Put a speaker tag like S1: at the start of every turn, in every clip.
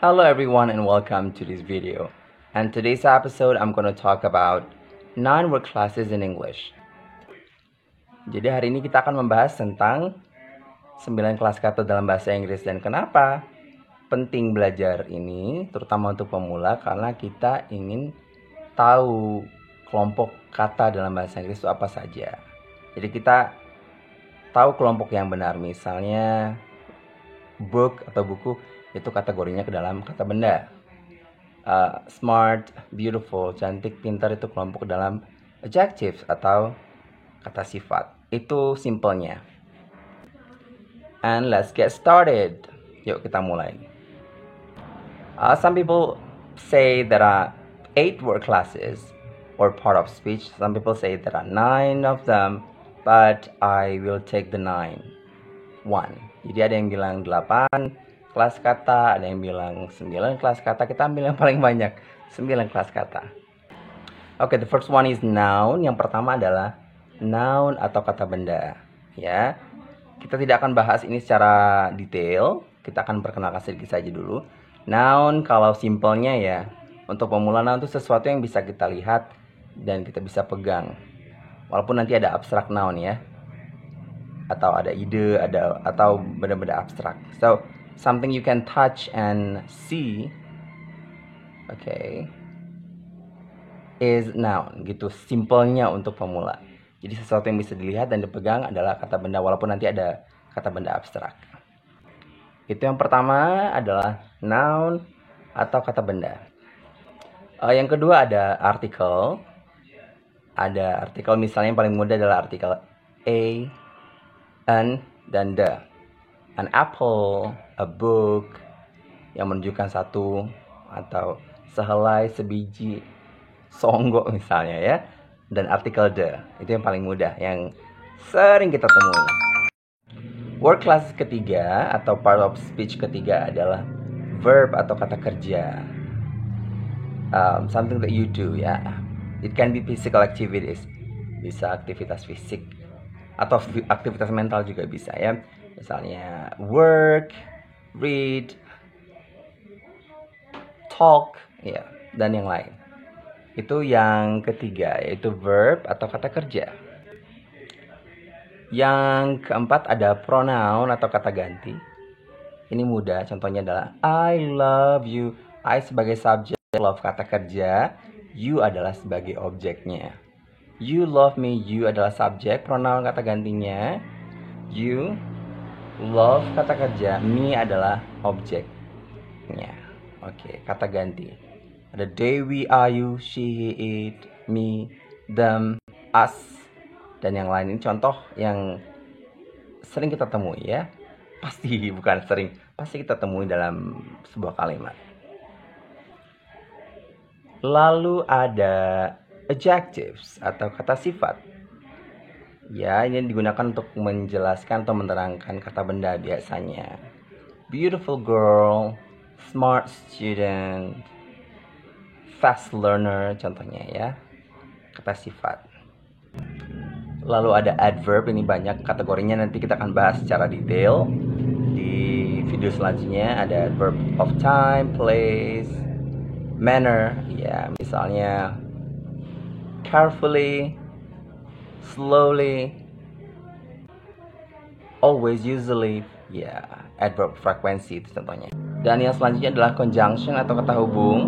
S1: Hello everyone and welcome to this video. And today's episode I'm going to talk about 9 word classes in English. Jadi hari ini kita akan membahas tentang 9 kelas kata dalam bahasa Inggris dan kenapa penting belajar ini terutama untuk pemula karena kita ingin tahu kelompok kata dalam bahasa Inggris itu apa saja. Jadi kita tahu kelompok yang benar, misalnya book atau buku itu kategorinya ke dalam kata benda. Smart, beautiful, cantik, pintar itu kelompok dalam adjectives atau kata sifat. Itu simpelnya. And let's get started. Yuk kita mulai. Some people say there are 8 word classes or part of speech. Some people say there are 9 of them, but I will take the 9. Jadi ada yang bilang 8 kelas kata, ada yang bilang 9 kelas kata. Kita ambil yang paling banyak, 9 kelas kata. Oke, the first one is noun. Yang pertama adalah noun atau kata benda. Ya, kita tidak akan bahas ini secara detail. Kita akan perkenalkan sedikit saja dulu. Noun kalau simpelnya ya, untuk pemula noun itu sesuatu yang bisa kita lihat dan kita bisa pegang. Walaupun nanti ada abstrak noun ya, atau ada ide, atau benda-benda abstrak. So something you can touch and see, okay, is noun. Gitu simpelnya untuk pemula. Jadi sesuatu yang bisa dilihat dan dipegang adalah kata benda, walaupun nanti ada kata benda abstrak. Itu yang pertama adalah noun atau kata benda. Yang kedua ada artikel. Ada artikel, misalnya yang paling mudah adalah artikel a, an, dan the. An apple, a book, yang menunjukkan satu atau sehelai, sebiji, songgok misalnya ya. Dan artikel the, itu yang paling mudah, yang sering kita temui. Word class ketiga atau part of speech ketiga adalah verb atau kata kerja. Something that you do ya. It can be physical activities, bisa aktivitas fisik atau aktivitas mental juga bisa ya. Misalnya work, read, talk, ya, dan yang lain. Itu yang ketiga, yaitu verb atau kata kerja. Yang keempat ada pronoun atau kata ganti. Ini mudah, contohnya adalah I love you. I sebagai subjek, love kata kerja, you adalah sebagai objeknya. You love me, you adalah subjek, pronoun kata gantinya. You, love kata kerja, me adalah objeknya. Oke, kata ganti. Ada they, we, are, you, she, he, it, me, them, us, dan yang lain. Ini contoh yang sering kita temui ya. Pasti, bukan sering, pasti kita temui dalam sebuah kalimat. Lalu ada adjectives atau kata sifat. Ya, ini digunakan untuk menjelaskan atau menerangkan kata benda biasanya. Beautiful girl, smart student, fast learner contohnya ya. Kata sifat. Lalu ada adverb, ini banyak kategorinya, nanti kita akan bahas secara detail di video selanjutnya. Ada adverb of time, place, manner, ya, misalnya carefully, slowly, always, usually, ya, adverb frekuensi itu contohnya. Dan yang selanjutnya adalah conjunction atau kata hubung.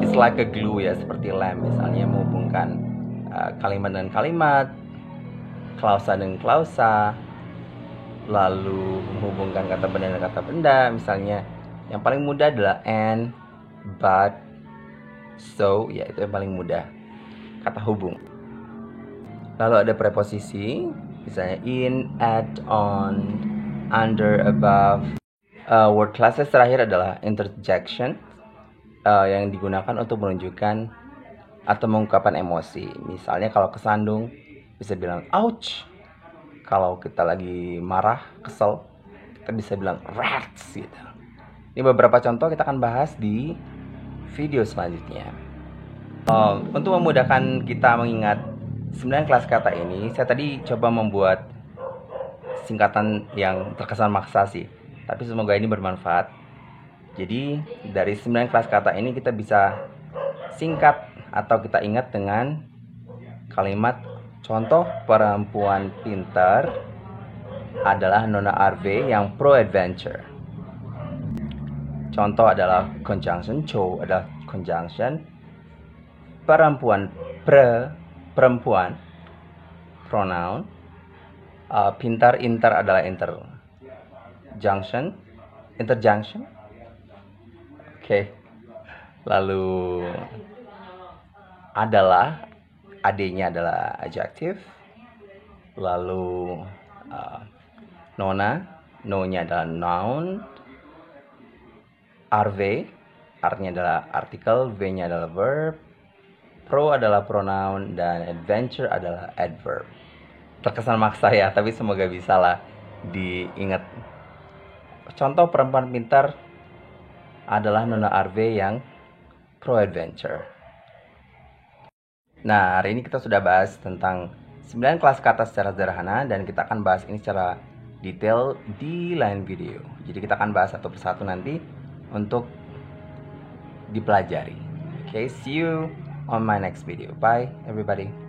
S1: It's like a glue ya, seperti lem misalnya, menghubungkan kalimat dan kalimat, klausa dan klausa, lalu menghubungkan kata benda dan kata benda. Misalnya yang paling mudah adalah and, but, so, ya itu yang paling mudah, kata hubung. Lalu ada preposisi, misalnya in, at, on, under, above. Word classes terakhir adalah interjection, yang digunakan untuk menunjukkan atau mengungkapkan emosi. Misalnya kalau kesandung bisa bilang ouch. Kalau kita lagi marah, kesel, kita bisa bilang rats gitu. Ini beberapa contoh kita akan bahas di video selanjutnya. Untuk memudahkan kita mengingat 9 kelas kata ini, saya tadi coba membuat singkatan yang terkesan maksa sih. Tapi semoga ini bermanfaat. Jadi dari 9 kelas kata ini kita bisa singkat atau kita ingat dengan kalimat contoh perempuan pintar adalah Nona Arve yang pro adventure. Contoh adalah conjunction cho adalah conjunction perempuan perempuan pronoun, pintar inter adalah interjunction. Oke. Lalu adalah adanya adalah adjective. Lalu nona, no-nya adalah noun. Arve, artinya adalah artikel, v-nya adalah verb. Pro adalah pronoun dan adventure adalah adverb. Terkesan maksa ya, tapi semoga bisa lah diingat. Contoh perempuan pintar adalah Nona Arve yang pro adventure. Nah, hari ini kita sudah bahas tentang 9 kelas kata secara sederhana dan kita akan bahas ini secara detail di lain video. Jadi kita akan bahas satu persatu nanti untuk dipelajari. Okay, see you on my next video. Bye everybody.